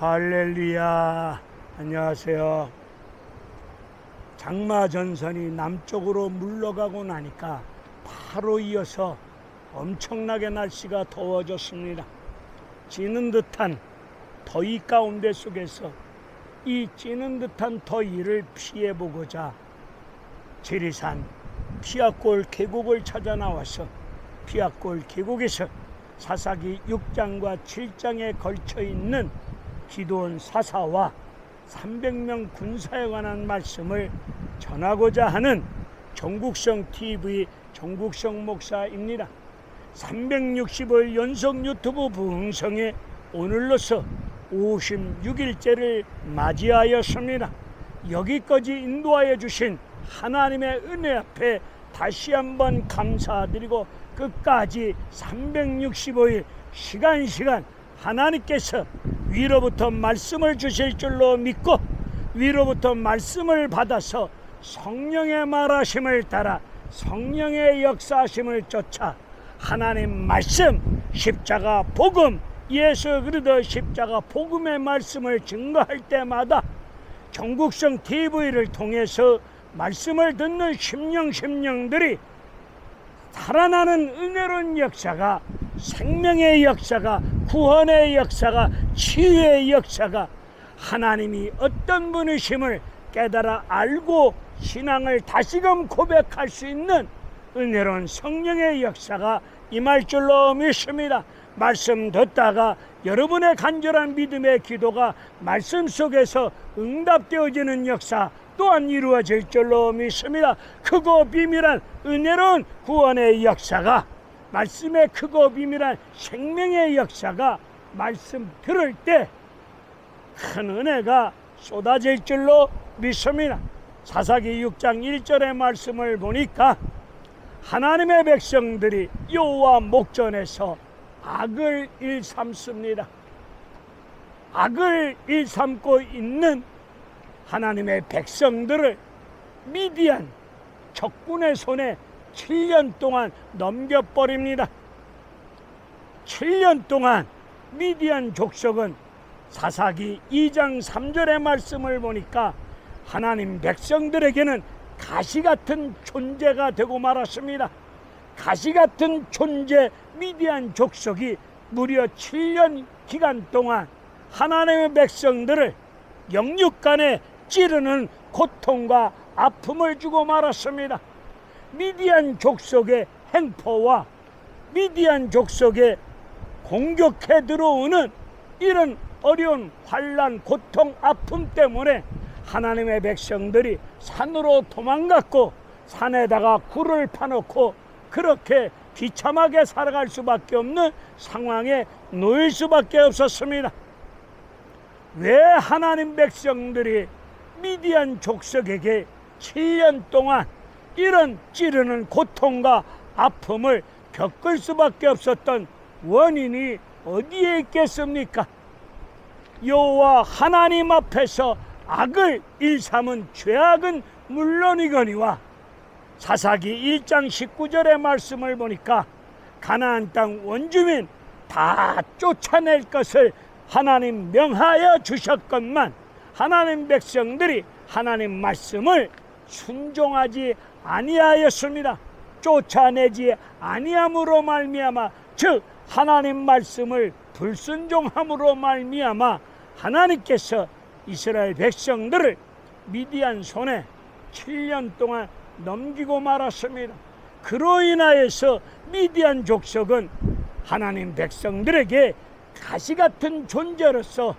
할렐루야. 안녕하세요. 장마 전선이 남쪽으로 물러가고 나니까 바로 이어서 엄청나게 날씨가 더워졌습니다. 찌는 듯한 더위 가운데 속에서 이 찌는 듯한 더위를 피해보고자 지리산 피아골 계곡을 찾아 나와서 피아골 계곡에서 사사기 6장과 7장에 걸쳐 있는 기드온 사사와 300명 군사에 관한 말씀을 전하고자 하는 정국성 TV 정국성 목사입니다. 365일 연속 유튜브 부흥성에 오늘로서 56일째를 맞이하였습니다. 여기까지 인도하여 주신 하나님의 은혜 앞에 다시 한번 감사드리고 끝까지 365일 시간 하나님께서 위로부터 말씀을 주실 줄로 믿고 위로부터 말씀을 받아서 성령의 말하심을 따라 성령의 역사하심을 쫓아 하나님 말씀 십자가 복음 예수 그리스도 십자가 복음의 말씀을 증거할 때마다 정국성 TV를 통해서 말씀을 듣는 심령들이 살아나는 은혜로운 역사가 생명의 역사가 구원의 역사가 치유의 역사가 하나님이 어떤 분이심을 깨달아 알고 신앙을 다시금 고백할 수 있는 은혜로운 성령의 역사가 임할 줄로 믿습니다. 말씀 듣다가 여러분의 간절한 믿음의 기도가 말씀 속에서 응답되어지는 역사 또한 이루어질 줄로 믿습니다. 크고 비밀한 은혜로운 구원의 역사가 말씀의 크고 비밀한 생명의 역사가 말씀 들을 때 큰 은혜가 쏟아질 줄로 믿습니다. 사사기 6장 1절의 말씀을 보니까 하나님의 백성들이 여호와 목전에서 악을 일삼습니다. 악을 일삼고 있는 하나님의 백성들을 미디안 적군의 손에 7년 동안 넘겨버립니다. 7년 동안 미디안 족속은 사사기 2장 3절의 말씀을 보니까 하나님 백성들에게는 가시같은 존재가 되고 말았습니다. 가시같은 존재 미디안 족속이 무려 7년 기간 동안 하나님의 백성들을 영육간에 찌르는 고통과 아픔을 주고 말았습니다. 미디안 족속의 행포와 미디안 족속에 공격해 들어오는 이런 어려운 환난, 고통, 아픔 때문에 하나님의 백성들이 산으로 도망갔고 산에다가 굴을 파놓고 그렇게 비참하게 살아갈 수밖에 없는 상황에 놓일 수밖에 없었습니다. 왜 하나님 백성들이 미디안 족속에게 7년 동안 이런 찌르는 고통과 아픔을 겪을 수밖에 없었던 원인이 어디에 있겠습니까? 여호와 하나님 앞에서 악을 일삼은 죄악은 물론이거니와 사사기 1장 19절의 말씀을 보니까 가나안 땅 원주민 다 쫓아낼 것을 하나님 명하여 주셨건만 하나님 백성들이 하나님 말씀을 순종하지 아니하였습니다. 쫓아내지 아니함으로 말미암아 즉 하나님 말씀을 불순종함으로 말미암아 하나님께서 이스라엘 백성들을 미디안 손에 7년 동안 넘기고 말았습니다. 그로 인하여서 미디안 족속은 하나님 백성들에게 가시같은 존재로서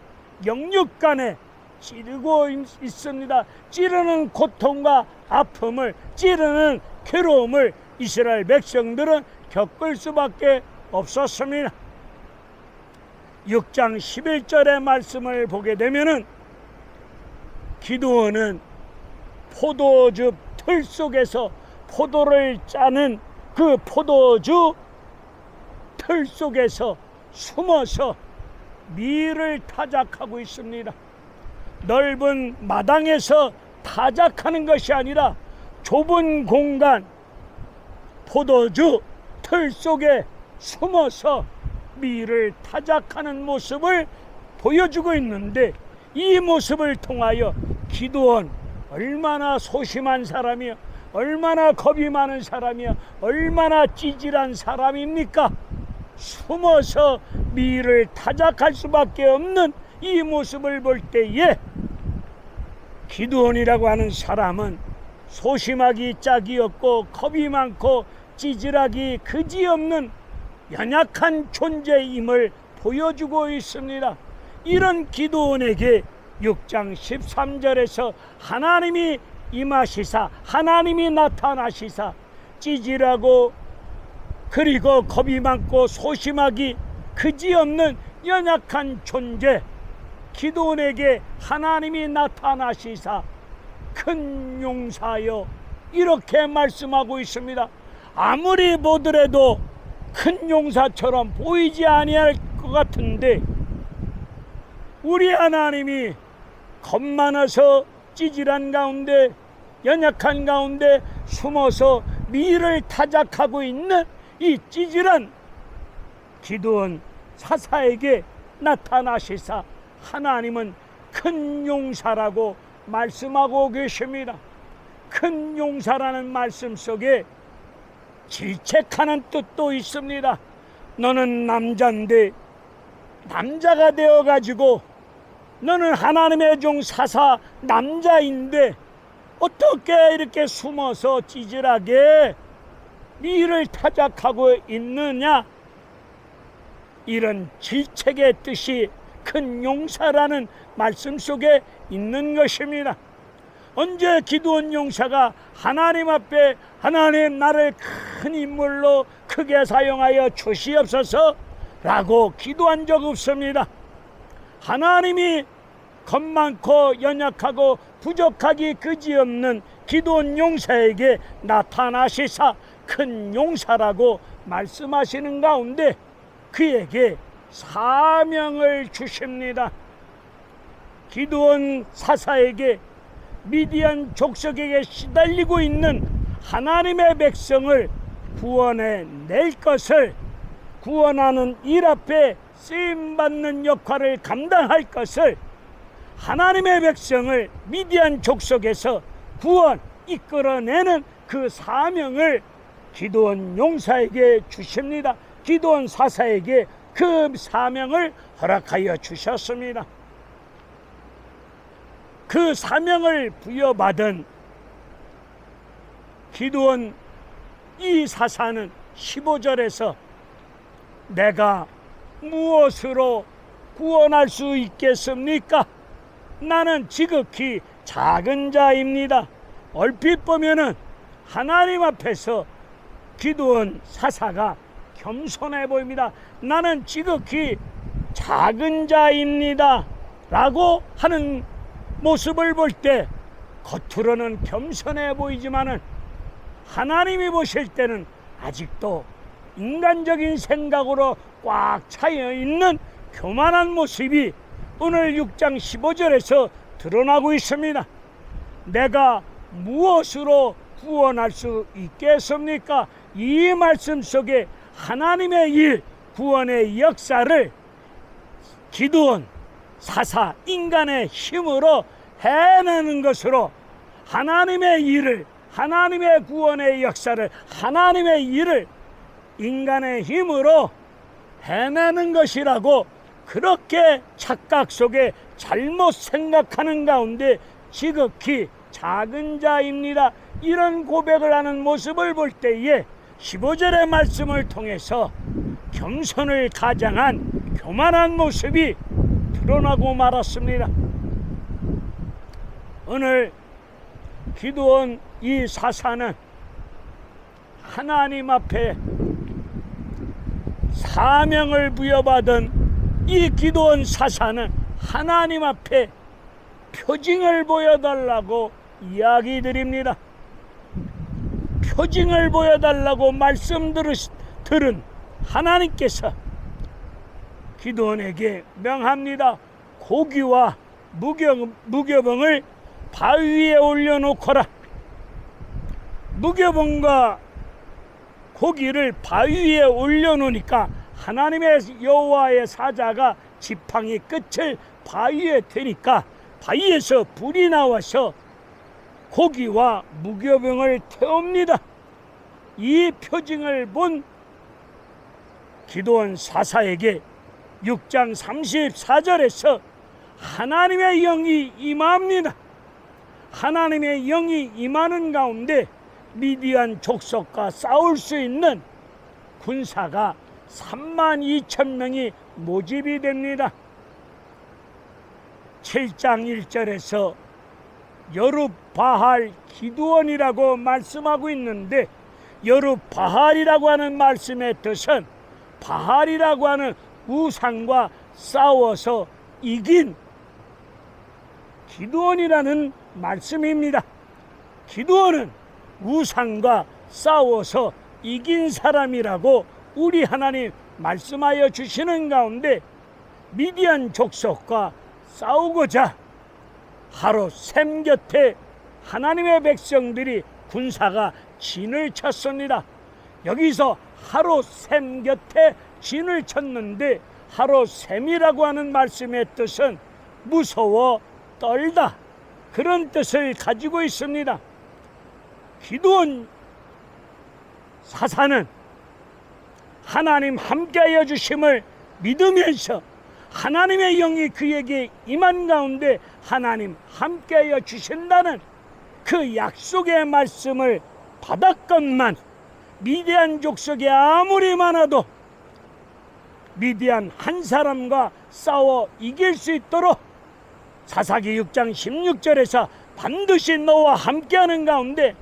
영육간에 찌르고 있습니다. 찌르는 고통과 아픔을 찌르는 괴로움을 이스라엘 백성들은 겪을 수밖에 없었습니다. 6장 11절의 말씀을 보게 되면은 기드온은 포도주 틀 속에서 포도를 짜는 그 포도주 틀 속에서 숨어서 밀을 타작하고 있습니다. 넓은 마당에서 타작하는 것이 아니라 좁은 공간 포도주 틀 속에 숨어서 밀을 타작하는 모습을 보여주고 있는데, 이 모습을 통하여 기드온 얼마나 소심한 사람이요, 얼마나 겁이 많은 사람이요, 얼마나 찌질한 사람입니까? 숨어서 미를 타작할 수밖에 없는 이 모습을 볼 때에 기드온이라고 하는 사람은 소심하기 짝이 없고 겁이 많고 찌질하기 그지없는 연약한 존재임을 보여주고 있습니다. 이런 기드온에게 6장 13절에서 하나님이 임하시사, 하나님이 나타나시사, 찌질하고 그리고 겁이 많고 소심하기 그지없는 연약한 존재 기드온에게 하나님이 나타나시사 큰 용사여, 이렇게 말씀하고 있습니다. 아무리 보더라도 큰 용사처럼 보이지 아니할 것 같은데, 우리 하나님이 겁 많아서 찌질한 가운데, 연약한 가운데 숨어서 미를 타작하고 있는 이 찌질한 기드온 사사에게 나타나시사 하나님은 큰 용사라고 말씀하고 계십니다. 큰 용사라는 말씀 속에 질책하는 뜻도 있습니다. 너는 남자인데, 남자가 되어가지고 너는 하나님의 종 사사 남자인데 어떻게 이렇게 숨어서 찌질하게 미를 타작하고 있느냐, 이런 질책의 뜻이 큰 용사라는 말씀 속에 있는 것입니다. 언제 기드온 용사가 하나님 앞에 하나님 나를 큰 인물로 크게 사용하여 주시옵소서 라고 기도한 적 없습니다. 하나님이 겁 많고 연약하고 부족하기 그지없는 기드온 용사에게 나타나시사 큰 용사라고 말씀하시는 가운데 그에게 사명을 주십니다. 기드온 사사에게 미디안 족속에게 시달리고 있는 하나님의 백성을 구원해 낼 것을, 구원하는 일 앞에 쓰임받는 역할을 감당할 것을, 하나님의 백성을 미디안 족속에서 구원 이끌어내는 그 사명을 기드온 용사에게 주십니다. 기드온 사사에게 그 사명을 허락하여 주셨습니다. 그 사명을 부여받은 기드온 이 사사는 15절에서 내가 무엇으로 구원할 수 있겠습니까? 나는 지극히 작은 자입니다. 얼핏 보면은 하나님 앞에서 기드온 사사가 겸손해 보입니다. 나는 지극히 작은 자입니다 라고 하는 모습을 볼 때 겉으로는 겸손해 보이지만은 하나님이 보실 때는 아직도 인간적인 생각으로 꽉 차여 있는 교만한 모습이 오늘 6장 15절에서 드러나고 있습니다. 내가 무엇으로 구원할 수 있겠습니까? 이 말씀 속에 하나님의 일, 구원의 역사를 기드온 사사 인간의 힘으로 해내는 것으로 하나님의 일을, 하나님의 구원의 역사를, 하나님의 일을 인간의 힘으로 해내는 것이라고 그렇게 착각 속에 잘못 생각하는 가운데 지극히 작은 자입니다, 이런 고백을 하는 모습을 볼 때에 15절의 말씀을 통해서 겸손을 가장한 교만한 모습이 드러나고 말았습니다. 오늘 기드온 이 사사는 하나님 앞에 사명을 부여받은 이 기드온 사사는 하나님 앞에 표징을 보여달라고 이야기 드립니다. 표징을 보여달라고 말씀 들은 하나님께서 기드온에게 명합니다. 고기와 무교병을 바위 위에 올려놓거라. 무교병과 고기를 바위 위에 올려놓으니까 하나님의 여호와의 사자가 지팡이 끝을 바위에 대니까 바위에서 불이 나와서 고기와 무교병을 태웁니다. 이 표징을 본 기드온 사사에게 6장 34절에서 하나님의 영이 임합니다. 하나님의 영이 임하는 가운데 미디안 족속과 싸울 수 있는 군사가 32,000명이 모집이 됩니다. 7장 1절에서 여룹바할 기드온이라고 말씀하고 있는데, 여룹바할이라고 하는 말씀의 뜻은 바할이라고 하는 우상과 싸워서 이긴 기드온이라는 말씀입니다. 기드온은 우상과 싸워서 이긴 사람이라고 우리 하나님 말씀하여 주시는 가운데, 미디안 족속과 싸우고자 하롯샘 곁에 하나님의 백성들이 군사가 진을 쳤습니다. 여기서 하롯샘 곁에 진을 쳤는데, 하롯샘이라고 하는 말씀의 뜻은 무서워 떨다, 그런 뜻을 가지고 있습니다. 기드온 사사는 하나님 함께하여 주심을 믿으면서 하나님의 영이 그에게 임한 가운데 하나님 함께하여 주신다는 그 약속의 말씀을 받았건만, 미디안 족속이 아무리 많아도 미디안 한 사람과 싸워 이길 수 있도록 사사기 6장 16절에서 반드시 너와 함께하는 가운데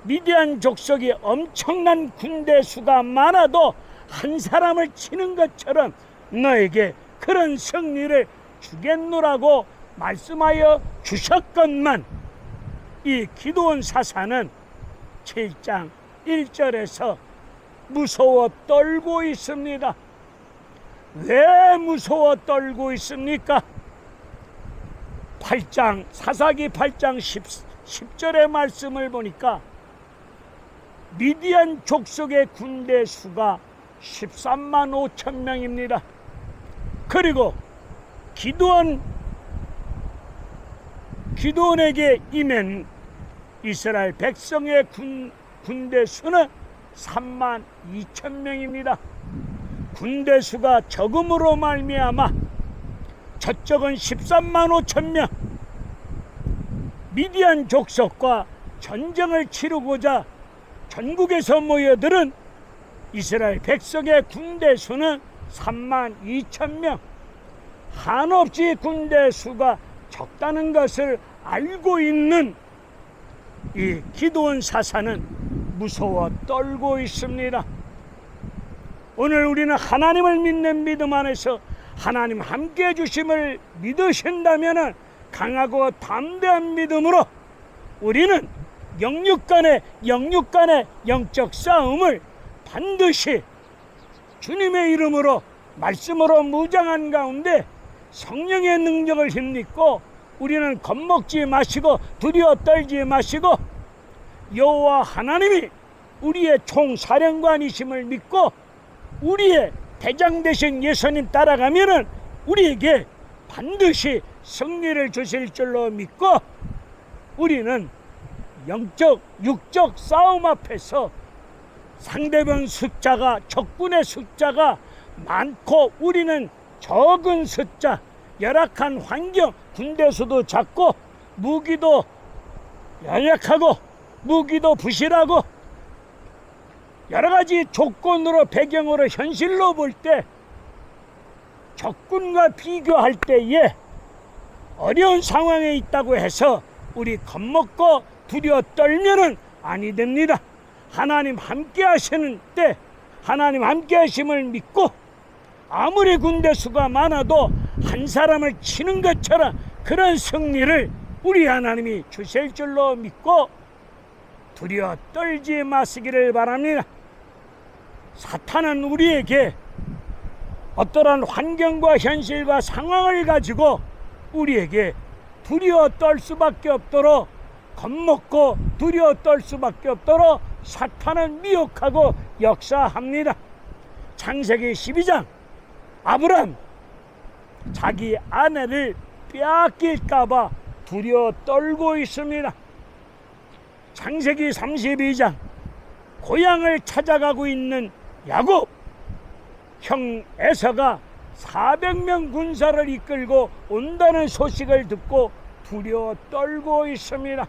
미디안 족속이 엄청난 군대 수가 많아도 한 사람을 치는 것처럼 너에게 그런 승리를 주겠노라고 말씀하여 주셨건만, 이 기드온 사사는 7장 1절에서 무서워 떨고 있습니다. 왜 무서워 떨고 있습니까? 사사기 8장 10절의 말씀을 보니까 미디안 족속의 군대 수가 13만 5천 명입니다. 그리고 기드온에게 임한 이스라엘 백성의 군대 수는 3만 2천 명입니다. 군대 수가 적음으로 말미암아 저쪽은 13만 5천 명, 미디안 족속과 전쟁을 치르고자 전국에서 모여들은 이스라엘 백성의 군대 수는 3만 2천 명. 한없이 군대 수가 적다는 것을 알고 있는 이 기드온 사사는 무서워 떨고 있습니다. 오늘 우리는 하나님을 믿는 믿음 안에서 하나님 함께해 주심을 믿으신다면 강하고 담대한 믿음으로 우리는 영육 간의 영적 싸움을 반드시 주님의 이름으로 말씀으로 무장한 가운데 성령의 능력을 힘입고 우리는 겁먹지 마시고 두려워 떨지 마시고 여호와 하나님이 우리의 총사령관이심을 믿고 우리의 대장 되신 예수님 따라가면은 우리에게 반드시 승리를 주실 줄로 믿고, 우리는 영적 육적 싸움 앞에서 상대방 숫자가, 적군의 숫자가 많고 우리는 적은 숫자, 열악한 환경, 군대 수도 작고 무기도 연약하고 무기도 부실하고 여러 가지 조건으로, 배경으로, 현실로 볼 때 적군과 비교할 때에 어려운 상황에 있다고 해서 우리 겁먹고 두려워 떨면은 아니 됩니다. 하나님 함께 하시는 때 하나님 함께 하심을 믿고 아무리 군대 수가 많아도 한 사람을 치는 것처럼 그런 승리를 우리 하나님이 주실 줄로 믿고 두려워 떨지 마시기를 바랍니다. 사탄은 우리에게 어떠한 환경과 현실과 상황을 가지고 우리에게 두려워 떨 수밖에 없도록, 겁먹고 두려워 떨 수밖에 없도록 사탄은 미혹하고 역사합니다. 창세기 12장 아브람 자기 아내를 빼앗길까봐 두려워 떨고 있습니다. 창세기 32장 고향을 찾아가고 있는 야곱, 형 에서가 400명 군사를 이끌고 온다는 소식을 듣고 두려워 떨고 있습니다.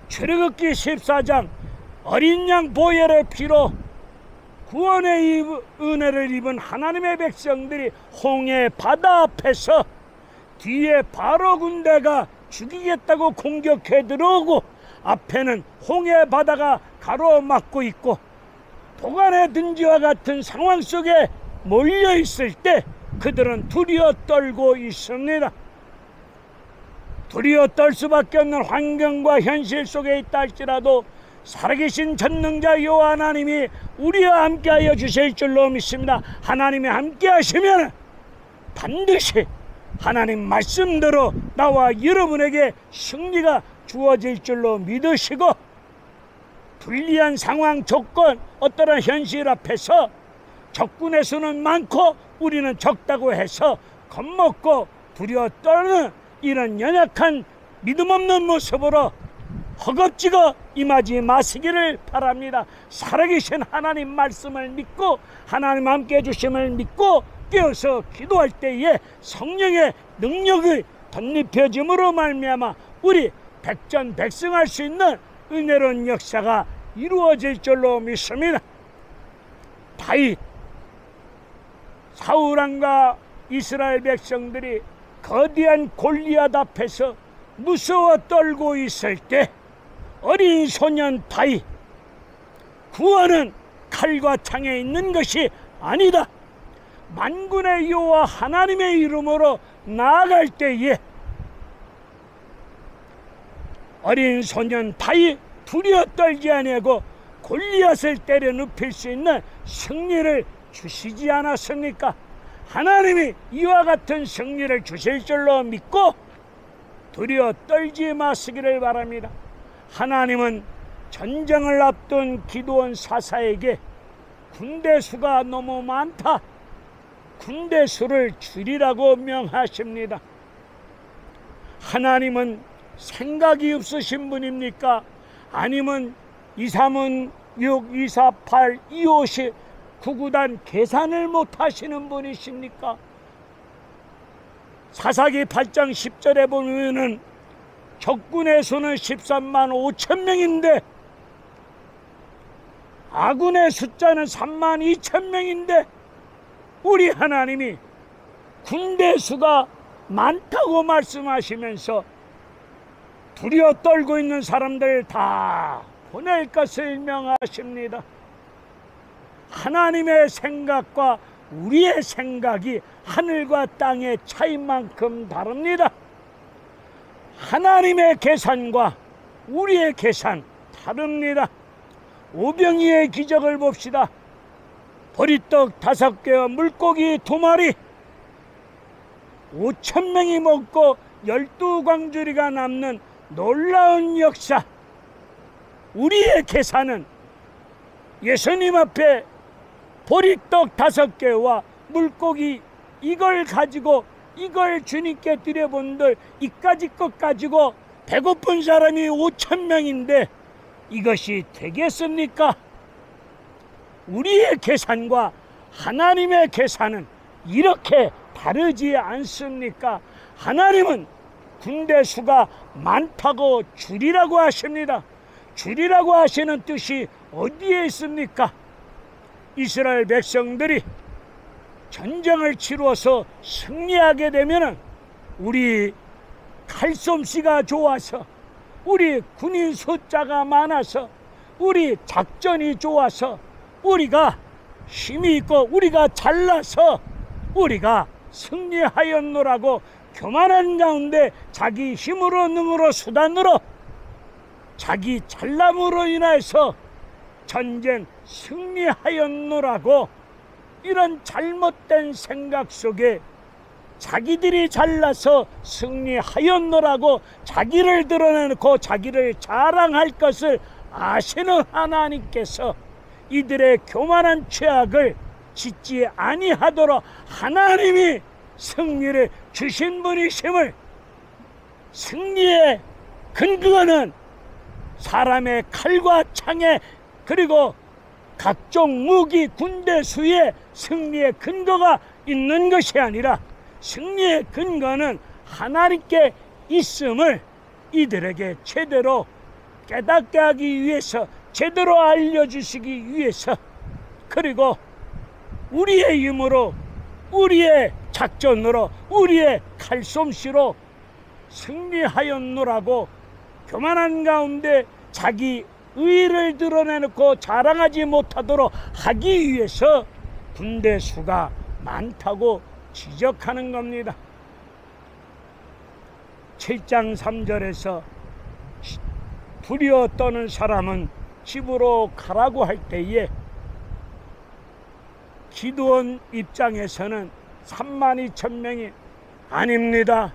출애굽기 14장 어린 양 보혈의 피로 구원의 은혜를 입은 하나님의 백성들이 홍해 바다 앞에서 뒤에 바로 군대가 죽이겠다고 공격해 들어오고 앞에는 홍해 바다가 가로막고 있고 도간의 든지와 같은 상황 속에 몰려 있을 때 그들은 두려워 떨고 있습니다. 두려워 떨 수밖에 없는 환경과 현실 속에 있다 할지라도 살아계신 전능자 여호와 하나님이 우리와 함께하여 주실 줄로 믿습니다. 하나님이 함께하시면 반드시 하나님 말씀대로 나와 여러분에게 승리가 주어질 줄로 믿으시고, 불리한 상황, 조건, 어떠한 현실 앞에서 적군의 수는 많고 우리는 적다고 해서 겁먹고 두려워 떨는 이런 연약한 믿음 없는 모습으로 허겁지겁 임하지 마시기를 바랍니다. 살아계신 하나님 말씀을 믿고 하나님 함께 해주심을 믿고 깨어서 기도할 때에 성령의 능력을 덧입혀짐으로 말미암아 우리 백전백승할 수 있는 은혜로운 역사가 이루어질 줄로 믿습니다. 다윗, 사울왕과 이스라엘 백성들이 거대한 골리앗 앞에서 무서워 떨고 있을 때 어린 소년 다윗, 구원은 칼과 창에 있는 것이 아니다. 만군의 여호와 하나님의 이름으로 나아갈 때에 어린 소년 다윗 두려워 떨지 아니하고 골리앗을 때려 눕힐 수 있는 승리를 주시지 않았습니까? 하나님이 이와 같은 승리를 주실 줄로 믿고 두려워 떨지 마시기를 바랍니다. 하나님은 전쟁을 앞둔 기드온 사사에게 군대 수가 너무 많다, 군대 수를 줄이라고 명하십니다. 하나님은 생각이 없으신 분입니까? 아니면 236, 248, 250 구구단 계산을 못하시는 분이십니까? 사사기 8장 10절에 보면은 적군의 수는 13만 5천 명인데 아군의 숫자는 3만 2천 명인데 우리 하나님이 군대 수가 많다고 말씀하시면서 두려워 떨고 있는 사람들 다 보낼 것을 명하십니다. 하나님의 생각과 우리의 생각이 하늘과 땅의 차이만큼 다릅니다. 하나님의 계산과 우리의 계산 다릅니다. 오병이의 기적을 봅시다. 보리떡 5개와 물고기 2마리, 5천 명이 먹고 12광주리가 남는 놀라운 역사. 우리의 계산은 예수님 앞에 보리떡 5개와 물고기 이걸 가지고 이걸 주님께 드려본들 이까지 것 가지고 배고픈 사람이 5천 명인데 이것이 되겠습니까? 우리의 계산과 하나님의 계산은 이렇게 다르지 않습니까? 하나님은 군대 수가 많다고 줄이라고 하십니다. 줄이라고 하시는 뜻이 어디에 있습니까? 이스라엘 백성들이 전쟁을 치루어서 승리하게 되면 우리 칼솜씨가 좋아서, 우리 군인 숫자가 많아서, 우리 작전이 좋아서, 우리가 힘이 있고 우리가 잘나서 우리가 승리하였노라고 교만한 가운데 자기 힘으로 능으로 수단으로 자기 잘남으로 인해서 전쟁 승리하였노라고 이런 잘못된 생각 속에 자기들이 잘나서 승리하였노라고 자기를 드러내놓고 자기를 자랑할 것을 아시는 하나님께서 이들의 교만한 죄악을 짓지 아니하도록 하나님이 승리를 주신 분이심을, 승리의 근거는 사람의 칼과 창에 그리고 각종 무기 군대 수에 승리의 근거가 있는 것이 아니라 승리의 근거는 하나님께 있음을 이들에게 제대로 깨닫게 하기 위해서, 제대로 알려주시기 위해서, 그리고 우리의 힘으로, 우리의 작전으로, 우리의 칼솜씨로 승리하였노라고 교만한 가운데 자기 의의를 드러내놓고 자랑하지 못하도록 하기 위해서 군대 수가 많다고 지적하는 겁니다. 7장 3절에서 두려워 떠는 사람은 집으로 가라고 할 때에 기드온 입장에서는 32,000명이 아닙니다.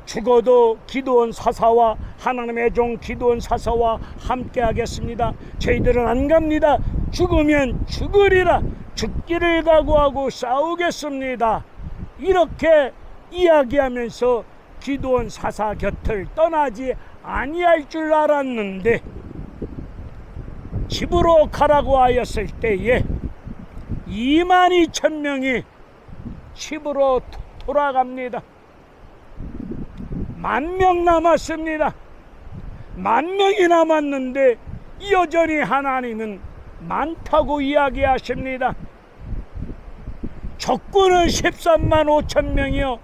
죽어도 기드온 사사와 하나님의 종 기드온 사사와 함께 하겠습니다. 저희들은 안 갑니다. 죽으면 죽으리라. 죽기를 각오하고 싸우겠습니다. 이렇게 이야기하면서 기드온 사사 곁을 떠나지 아니할 줄 알았는데 집으로 가라고 하였을 때에 22,000명이 집으로 돌아갑니다. 10,000명 남았습니다. 10,000명이 남았는데 여전히 하나님은 많다고 이야기하십니다. 적군은 135,000명이요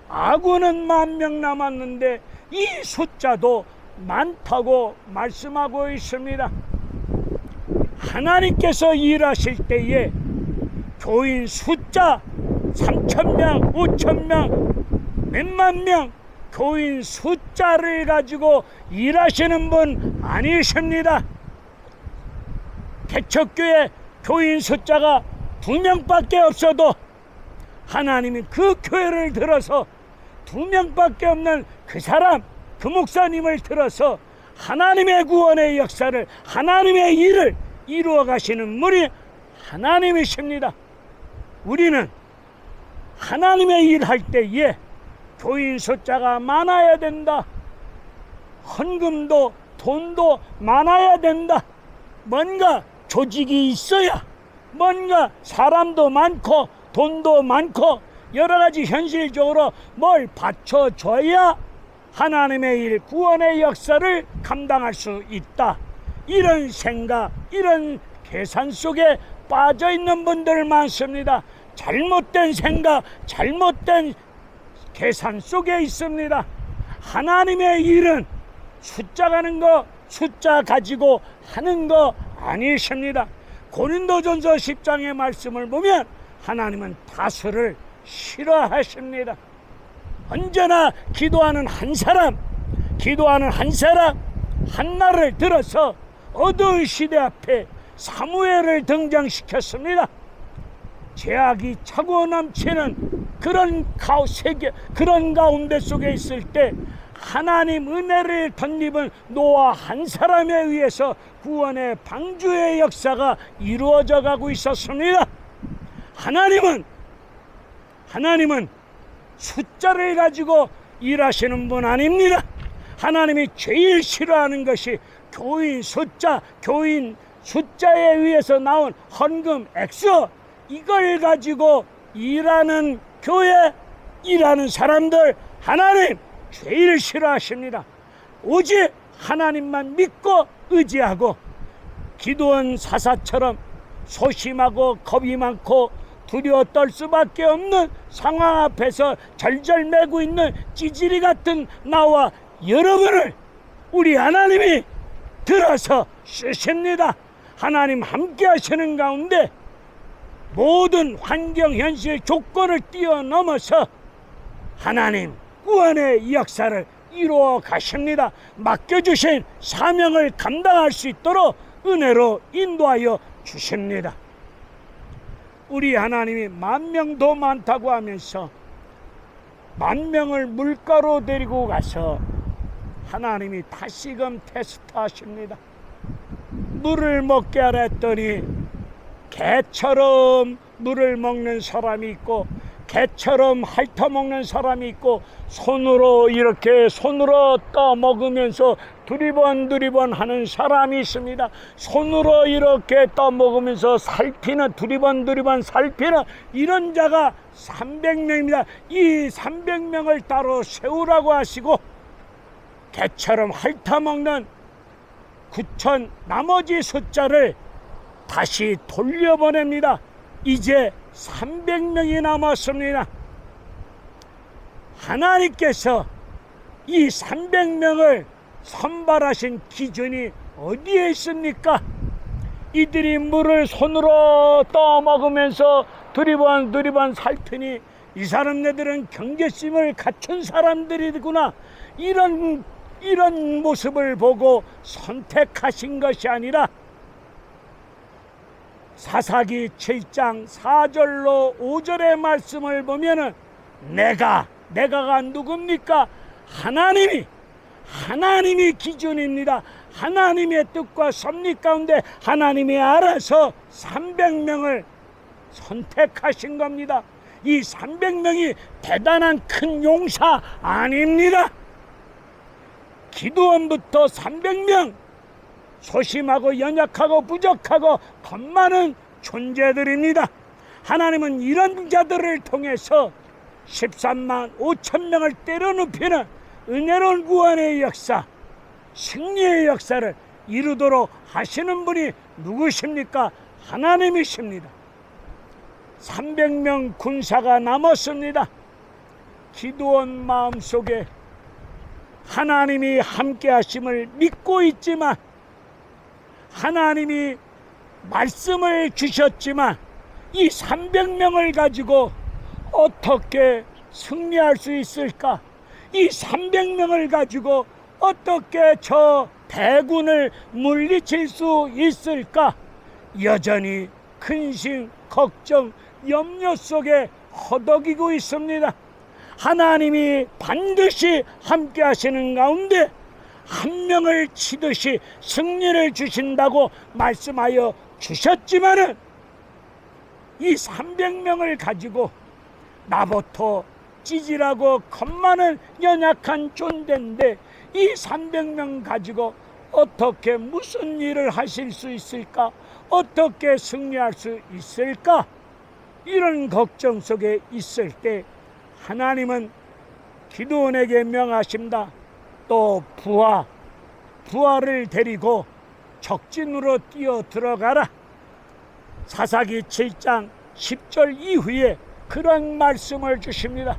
아군은 10,000명 남았는데 이 숫자도 많다고 말씀하고 있습니다. 하나님께서 일하실 때에 교인 숫자 3,000명, 5,000명, 몇만 명 교인 숫자를 가지고 일하시는 분 아니십니다. 개척교회 교인 숫자가 2명밖에 없어도 하나님이 그 교회를 들어서 2명밖에 없는 그 사람, 그 목사님을 들어서 하나님의 구원의 역사를, 하나님의 일을 이루어 가시는 분이 하나님이십니다. 우리는 하나님의 일 할 때에 교인 숫자가 많아야 된다. 헌금도 돈도 많아야 된다. 뭔가 조직이 있어야, 뭔가 사람도 많고 돈도 많고 여러 가지 현실적으로 뭘 받쳐줘야 하나님의 일, 구원의 역사를 감당할 수 있다. 이런 생각, 이런 계산 속에 빠져 있는 분들 많습니다. 잘못된 생각, 잘못된 계산 속에 있습니다. 하나님의 일은 숫자 가는 거, 숫자 가지고 하는 거 아니십니다. 고린도전서 10장의 말씀을 보면 하나님은 다수를 싫어하십니다. 언제나 기도하는 한 사람, 한나를 들어서 어두운 시대 앞에 사무엘을 등장시켰습니다. 죄악이 차고 넘치는 그런 가운데 속에 있을 때 하나님 은혜를 덧입은 노아 한 사람에 의해서 구원의 방주의 역사가 이루어져 가고 있었습니다. 하나님은 숫자를 가지고 일하시는 분 아닙니다. 하나님이 제일 싫어하는 것이 교인 숫자에 의해서 나온 헌금 액수, 이걸 가지고 일하는 교회, 일하는 사람들 하나님 제일 싫어하십니다. 오직 하나님만 믿고 의지하고 기드온 사사처럼 소심하고 겁이 많고 두려워 떨 수밖에 없는 상황 앞에서 절절매고 있는 찌질이 같은 나와 여러분을 우리 하나님이 들어서 쓰십니다. 하나님 함께 하시는 가운데 모든 환경, 현실, 조건을 뛰어넘어서 하나님 구원의 역사를 이루어 가십니다. 맡겨주신 사명을 감당할 수 있도록 은혜로 인도하여 주십니다. 우리 하나님이 10,000명도 많다고 하면서 10,000명을 물가로 데리고 가서 하나님이 다시금 테스트하십니다. 물을 먹게 하라 했더니 개처럼 물을 먹는 사람이 있고 개처럼 핥아먹는 사람이 있고, 손으로 이렇게 손으로 떠먹으면서 두리번 하는 사람이 있습니다. 손으로 이렇게 떠먹으면서 살피는, 두리번 살피는 이런 자가 300명입니다. 이 300명을 따로 세우라고 하시고, 개처럼 핥아먹는 9천 나머지 숫자를 다시 돌려보냅니다. 이제 300명이 남았습니다. 하나님께서 이 300명을 선발하신 기준이 어디에 있습니까? 이들이 물을 손으로 떠먹으면서 두리번 살피니 이 사람네들은 경계심을 갖춘 사람들이구나, 이런 모습을 보고 선택하신 것이 아니라, 사사기 7장 4절로 5절의 말씀을 보면은 내가가 누굽니까? 하나님이 기준입니다. 하나님의 뜻과 섭리 가운데 하나님이 알아서 300명을 선택하신 겁니다. 이 300명이 대단한 큰 용사 아닙니다. 기드온부터 300명, 소심하고 연약하고 부족하고 겁 많은 존재들입니다. 하나님은 이런 자들을 통해서 13만 5천 명을 때려눕히는 은혜로운 구원의 역사, 승리의 역사를 이루도록 하시는 분이 누구십니까? 하나님이십니다. 300명 군사가 남았습니다. 기드온 마음속에 하나님이 함께 하심을 믿고 있지만, 하나님이 말씀을 주셨지만, 이 300명을 가지고 어떻게 승리할 수 있을까? 이 300명을 가지고 어떻게 저 대군을 물리칠 수 있을까? 여전히 근심, 걱정, 염려 속에 허덕이고 있습니다. 하나님이 반드시 함께 하시는 가운데 한 명을 치듯이 승리를 주신다고 말씀하여 주셨지만은, 이 300명을 가지고 나부터 찌질하고 겁 많은 연약한 존재인데, 이 300명 가지고 어떻게 무슨 일을 하실 수 있을까? 어떻게 승리할 수 있을까? 이런 걱정 속에 있을 때 하나님은 기드온에게 명하십니다. 또 부하를 데리고 적진으로 뛰어 들어가라. 사사기 7장 10절 이후에 그런 말씀을 주십니다.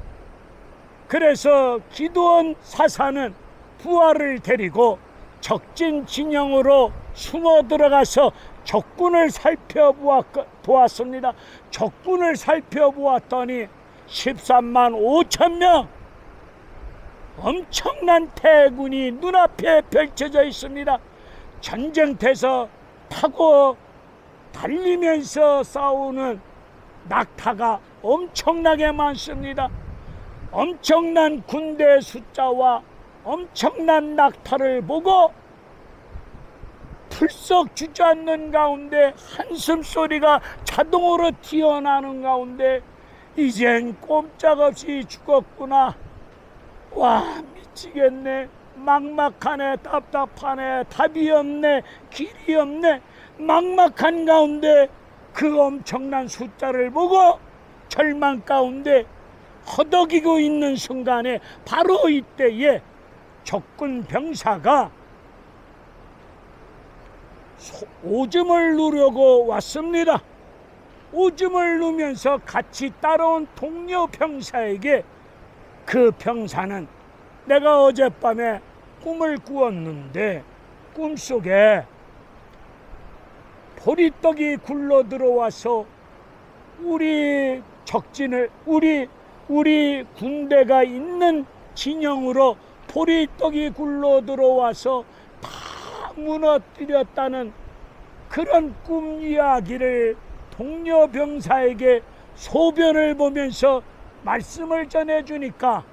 그래서 기드온 사사는 부하를 데리고 적진 진영으로 숨어 들어가서 적군을 살펴보았습니다. 적군을 살펴보았더니 13만 5천 명, 엄청난 대군이 눈앞에 펼쳐져 있습니다. 전쟁터에서 타고 달리면서 싸우는 낙타가 엄청나게 많습니다. 엄청난 군대 숫자와 엄청난 낙타를 보고 풀썩 주저앉는 가운데, 한숨소리가 자동으로 튀어나오는 가운데, 이젠 꼼짝없이 죽었구나. 와, 미치겠네. 막막하네. 답답하네. 답이 없네. 길이 없네. 막막한 가운데 그 엄청난 숫자를 보고 절망 가운데 허덕이고 있는 순간에, 바로 이때에 적군 병사가 오줌을 누려고 왔습니다. 오줌을 누면서 같이 따라온 동료 병사에게, 그 병사는 내가 어젯밤에 꿈을 꾸었는데 꿈속에 보리떡이 굴러 들어와서 우리 적진을, 우리 군대가 있는 진영으로 보리떡이 굴러 들어와서 다 무너뜨렸다는 그런 꿈 이야기를 동료 병사에게 소변을 보면서 말씀을 전해주니까,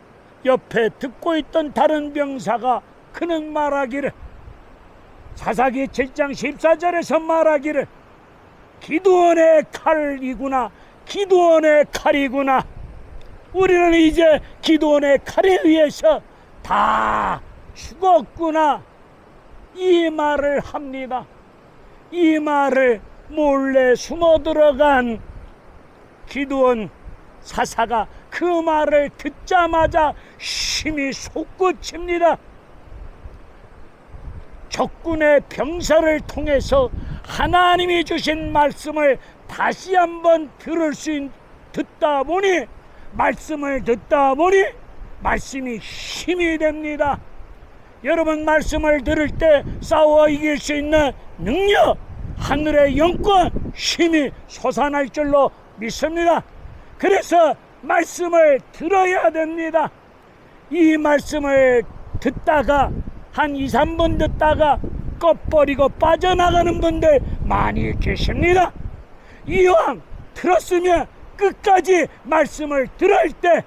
옆에 듣고 있던 다른 병사가 그는 말하기를, 사사기 7장 14절에서 말하기를, 기드온의 칼이구나, 기드온의 칼이구나. 우리는 이제 기드온의 칼에 의해서 다 죽었구나, 이 말을 합니다. 이 말을 몰래 숨어 들어간 기드온 사사가 그 말을 듣자마자 심히 솟구칩니다. 적군의 병사를 통해서 하나님이 주신 말씀을 다시 한번 듣다 보니 말씀이 힘이 됩니다. 여러분, 말씀을 들을 때 싸워 이길 수 있는 능력, 하늘의 영권, 힘이 솟아날 줄로 믿습니다. 그래서 말씀을 들어야 됩니다. 이 말씀을 듣다가 한 2, 3분 듣다가 꺼버리고 빠져나가는 분들 많이 계십니다. 이왕 들었으면 끝까지 말씀을 들을 때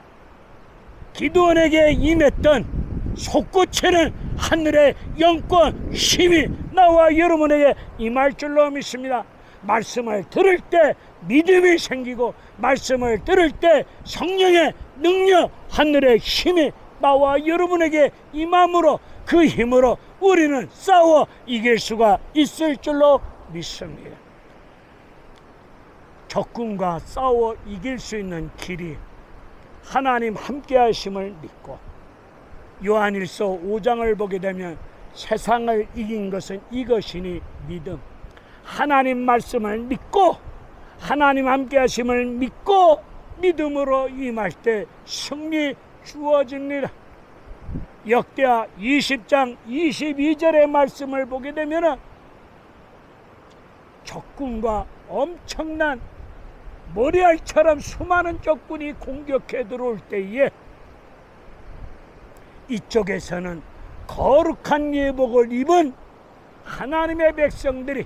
기드온에게 임했던 솟구치는 하늘의 영권, 힘이 나와 여러분에게 임할 줄로 믿습니다. 말씀을 들을 때 믿음이 생기고, 말씀을 들을 때 성령의 능력, 하늘의 힘이 나와 여러분에게 임함으로, 그 힘으로 우리는 싸워 이길 수가 있을 줄로 믿습니다. 적군과 싸워 이길 수 있는 길이 하나님 함께 하심을 믿고, 요한일서 5장을 보게 되면 세상을 이긴 것은 이것이니 믿음. 하나님 말씀을 믿고, 하나님 함께 하심을 믿고, 믿음으로 임할 때 승리 주어집니다. 역대하 20장 22절의 말씀을 보게 되면 적군과 엄청난 모래알처럼 수많은 적군이 공격해 들어올 때에 이쪽에서는 거룩한 예복을 입은 하나님의 백성들이,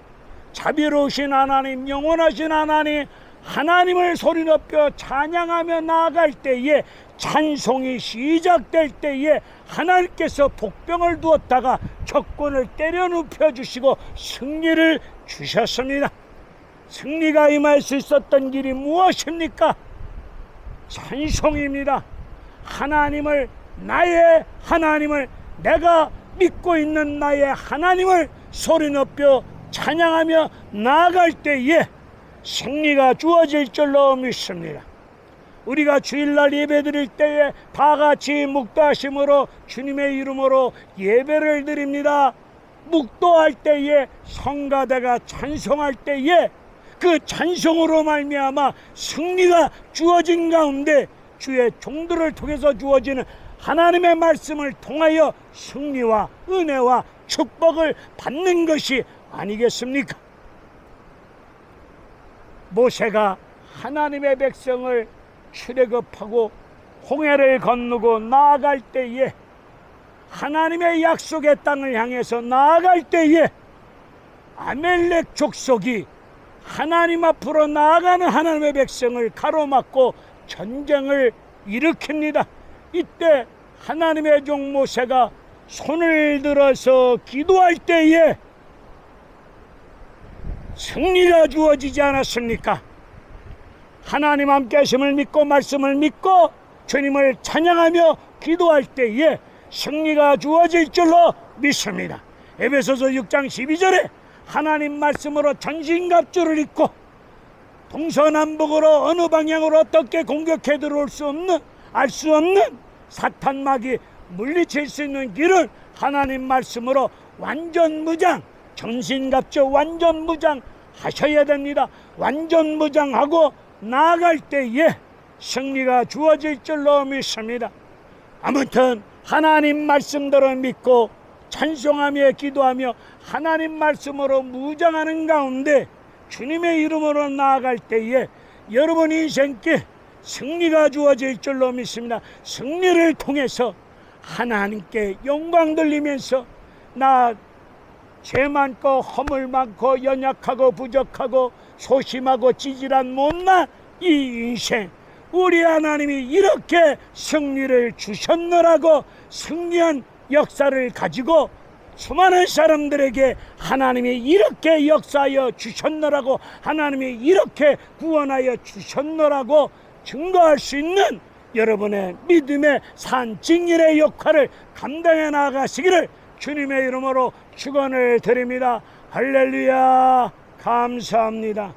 자비로우신 하나님, 영원하신 하나님, 하나님을 소리 높여 찬양하며 나아갈 때에, 찬송이 시작될 때에 하나님께서 복병을 두었다가 적군을 때려 눕혀주시고 승리를 주셨습니다. 승리가 임할 수 있었던 길이 무엇입니까? 찬송입니다. 나의 하나님을, 내가 믿고 있는 나의 하나님을 소리 높여 찬양하며 나아갈 때에 승리가 주어질 줄로 믿습니다. 우리가 주일날 예배드릴 때에 다 같이 묵도하심으로 주님의 이름으로 예배를 드립니다. 묵도할 때에 성가대가 찬송할 때에 그 찬송으로 말미암아 승리가 주어진 가운데 주의 종들을 통해서 주어지는 하나님의 말씀을 통하여 승리와 은혜와 축복을 받는 것이 아니겠습니까? 모세가 하나님의 백성을 출애굽하고 홍해를 건너고 나아갈 때에, 하나님의 약속의 땅을 향해서 나아갈 때에 아멜렉 족속이 하나님 앞으로 나아가는 하나님의 백성을 가로막고 전쟁을 일으킵니다. 이때 하나님의 종 모세가 손을 들어서 기도할 때에 승리가 주어지지 않았습니까? 하나님 함께 하심을 믿고, 말씀을 믿고 주님을 찬양하며 기도할 때에 승리가 주어질 줄로 믿습니다. 에베소서 6장 12절에 하나님 말씀으로 전신갑주를 입고 동서남북으로 어느 방향으로 어떻게 공격해 들어올 수 없는, 알 수 없는 사탄막이 물리칠 수 있는 길을 하나님 말씀으로 완전 무장, 전신갑주 완전 무장 하셔야 됩니다. 완전 무장하고 나아갈 때에 승리가 주어질 줄로 믿습니다. 아무튼 하나님 말씀대로 믿고 찬송하며 기도하며 하나님 말씀으로 무장하는 가운데 주님의 이름으로 나아갈 때에 여러분 인생께 승리가 주어질 줄로 믿습니다. 승리를 통해서 하나님께 영광 돌리면서 나 죄 많고 허물 많고 연약하고 부족하고 소심하고 찌질한 못난 이 인생, 우리 하나님이 이렇게 승리를 주셨노라고 승리한 역사를 가지고 수많은 사람들에게 하나님이 이렇게 역사하여 주셨노라고, 하나님이 이렇게 구원하여 주셨노라고 증거할 수 있는 여러분의 믿음의 산 증인의 역할을 감당해 나가시기를 주님의 이름으로 축원을 드립니다. 할렐루야. 감사합니다.